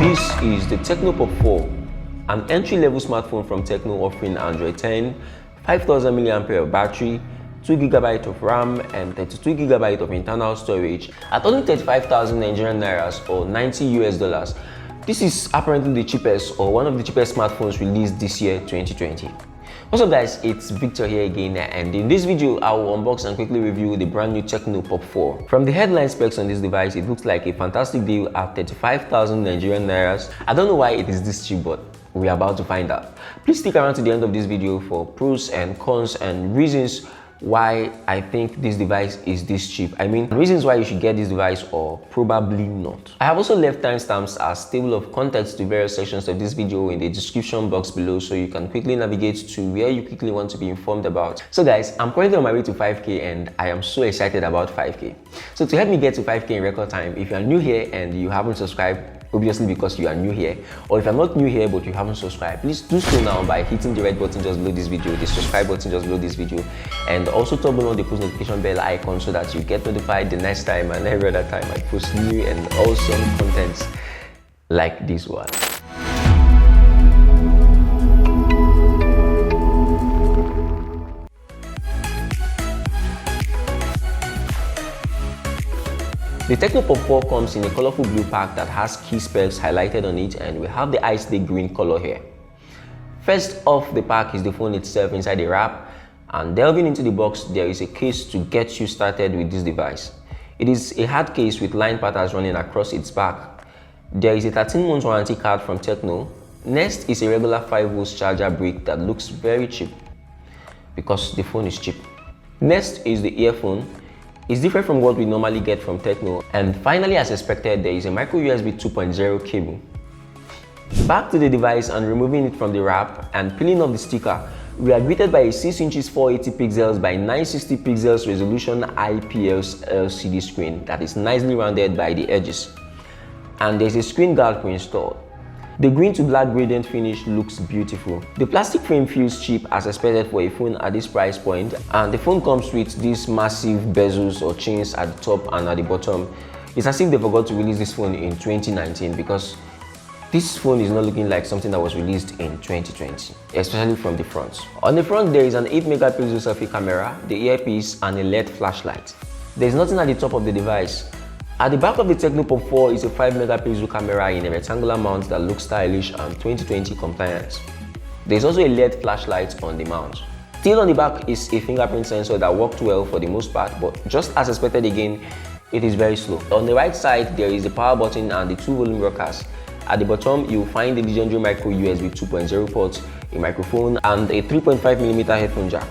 This is the Tecno POP 4, an entry-level smartphone from Tecno offering Android 10, 5000 mAh battery, 2GB of RAM and 32GB of internal storage at only 35,000 Nigerian Nairas or $90 US. This is apparently the cheapest or one of the cheapest smartphones released this year, 2020. What's up guys, it's Victor here again, and in this video I will unbox and quickly review the brand new Tecno POP 4. From the headline specs on this device, it looks like a fantastic deal at 35,000 Nigerian Nairas. I don't know why it is this cheap, but we are about to find out. Please stick around to the end of this video for pros and cons and reasons why I think this device is this cheap. I mean, reasons why you should get this device or probably not. I have also left timestamps as table of contents to various sections of this video in the description box below, so you can quickly navigate to where you quickly want to be informed about. So guys, I'm currently on my way to 5K and I am so excited about 5K. So to help me get to 5K in record time, if you are new here and you haven't subscribed, obviously because you are new here, or if you're not new here but you haven't subscribed, please do so now by hitting the red button just below this video, the subscribe button just below this video, and also toggle on the post notification bell icon so that you get notified the next time and every other time I post new and awesome contents like this one. The Tecno POP 4 comes in a colorful blue pack that has key specs highlighted on it, and we have the ice lake green color here. First off the pack is the phone itself inside the wrap, and delving into the box there is a case to get you started with this device. It is a hard case with line patterns running across its back. There is a 13-month warranty card from Tecno. Next is a regular 5V charger brick that looks very cheap because the phone is cheap. Next is the earphone. It's different from what we normally get from Tecno. And finally, as expected, there is a micro USB 2.0 cable. Back to the device and removing it from the wrap and peeling off the sticker, we are greeted by a 6 inches 480 pixels by 960 pixels resolution IPS LCD screen that is nicely rounded by the edges. And there's a screen guard pre-installed. The green to black gradient finish looks beautiful. The plastic frame feels cheap as expected for a phone at this price point, and the phone comes with these massive bezels or chains at the top and at the bottom. It's as if they forgot to release this phone in 2019 because this phone is not looking like something that was released in 2020, especially from the front. On the front there is an 8 megapixel selfie camera, the earpiece and a LED flashlight. There is nothing at the top of the device. At the back of the Tecno POP 4 is a 5 megapixel camera in a rectangular mount that looks stylish and 2020 compliant. There is also a LED flashlight on the mount. Still on the back is a fingerprint sensor that worked well for the most part, but just as expected again, it is very slow. On the right side there is the power button and the 2 volume rockers. At the bottom you will find the legendary micro USB 2.0 port, a microphone and a 3.5mm headphone jack.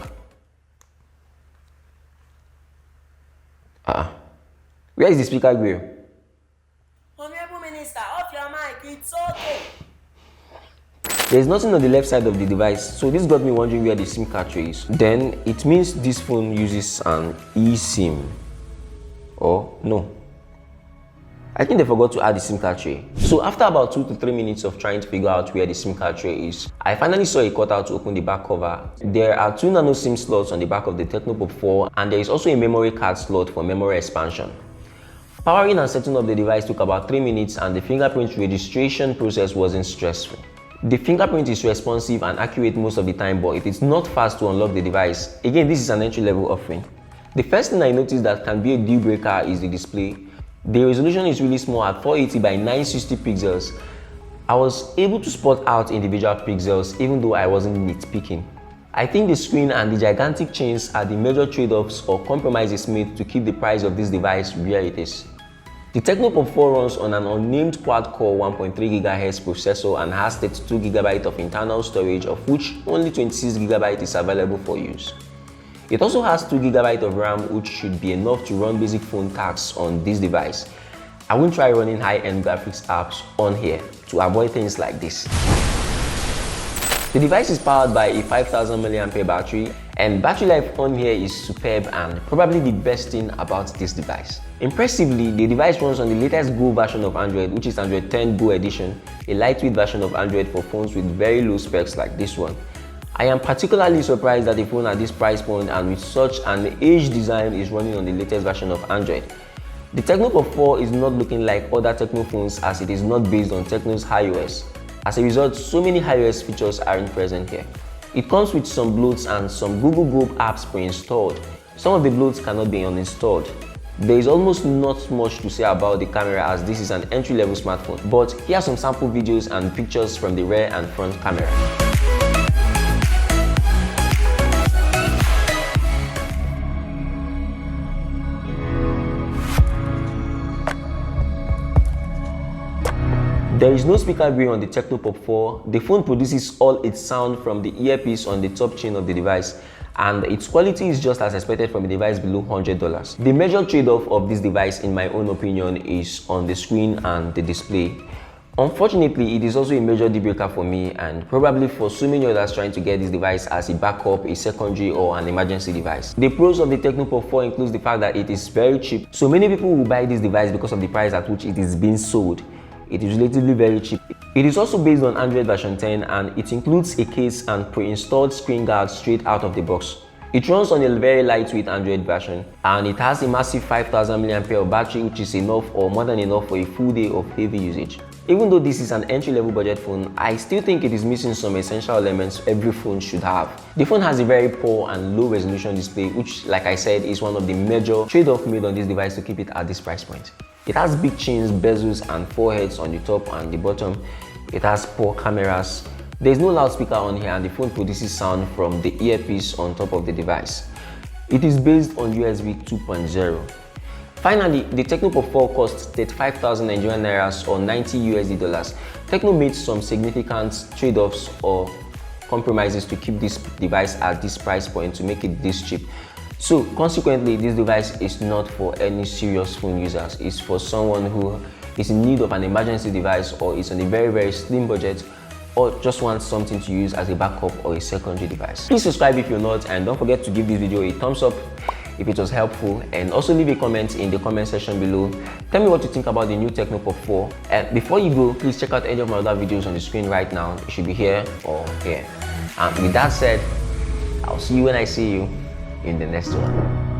Where is the speaker grill? Honorable Minister, off your mic, it's okay. There is nothing on the left side of the device, so this got me wondering where the SIM card tray is. Then it means this phone uses an eSIM. Or no, I think they forgot to add the SIM card tray. So after about 2 to 3 minutes of trying to figure out where the SIM card tray is, I finally saw a cutout to open the back cover. There are 2 nano SIM slots on the back of the Tecno POP 4, and there is also a memory card slot for memory expansion. Powering and setting up the device took about 3 minutes, and the fingerprint registration process wasn't stressful. The fingerprint is responsive and accurate most of the time, but it is not fast to unlock the device. Again, this is an entry-level offering. The first thing I noticed that can be a deal breaker is the display. The resolution is really small at 480 by 960 pixels. I was able to spot out individual pixels even though I wasn't nitpicking. I think the screen and the gigantic chains are the major trade-offs or compromises made to keep the price of this device where it is. The Tecno POP 4 runs on an unnamed quad-core 1.3 GHz processor and has 32 GB of internal storage, of which only 26 GB is available for use. It also has 2 GB of RAM, which should be enough to run basic phone tasks on this device. I won't try running high-end graphics apps on here to avoid things like this. The device is powered by a 5000 mAh battery, and battery life on here is superb and probably the best thing about this device. Impressively, the device runs on the latest Go version of Android, which is Android 10 Go Edition, a lightweight version of Android for phones with very low specs like this one. I am particularly surprised that a phone at this price point and with such an aged design is running on the latest version of Android. The Tecno POP 4 is not looking like other Tecno phones as it is not based on Tecno's iOS. As a result, so many iOS features aren't present here. It comes with some bloats and some Google Globe apps pre-installed. Some of the bloats cannot be uninstalled. There is almost not much to say about the camera as this is an entry-level smartphone, but here are some sample videos and pictures from the rear and front camera. There is no speaker grill on the Tecno POP 4. The phone produces all its sound from the earpiece on the top chain of the device, and its quality is just as expected from a device below $100. The major trade-off of this device, in my own opinion, is on the screen and the display. Unfortunately, it is also a major deal breaker for me and probably for so many others trying to get this device as a backup, a secondary or an emergency device. The pros of the Tecno POP 4 includes the fact that it is very cheap, so many people will buy this device because of the price at which it is being sold. It is relatively very cheap. It is also based on Android version 10 and it includes a case and pre-installed screen guard straight out of the box. It runs on a very lightweight Android version and it has a massive 5000 mAh battery, which is enough or more than enough for a full day of heavy usage. Even though this is an entry-level budget phone, I still think it is missing some essential elements every phone should have. The phone has a very poor and low resolution display, which, like I said, is one of the major trade-offs made on this device to keep it at this price point. It has big chins, bezels and foreheads on the top and the bottom. It has poor cameras. There is no loudspeaker on here and the phone produces sound from the earpiece on top of the device. It is based on USB 2.0. Finally, the Tecno POP 4 costs 35,000 Nigerian Nairas or $90 US. Tecno made some significant trade-offs or compromises to keep this device at this price point to make it this cheap. So consequently, this device is not for any serious phone users. It's for someone who is in need of an emergency device or is on a very slim budget or just wants something to use as a backup or a secondary device. Please subscribe if you're not and don't forget to give this video a thumbs up if it was helpful, and also leave a comment in the comment section below. Tell me what you think about the new Tecno POP 4. And before you go, please check out any of my other videos on the screen right now. It should be here or here. And with that said, I'll see you when I see you in the next one.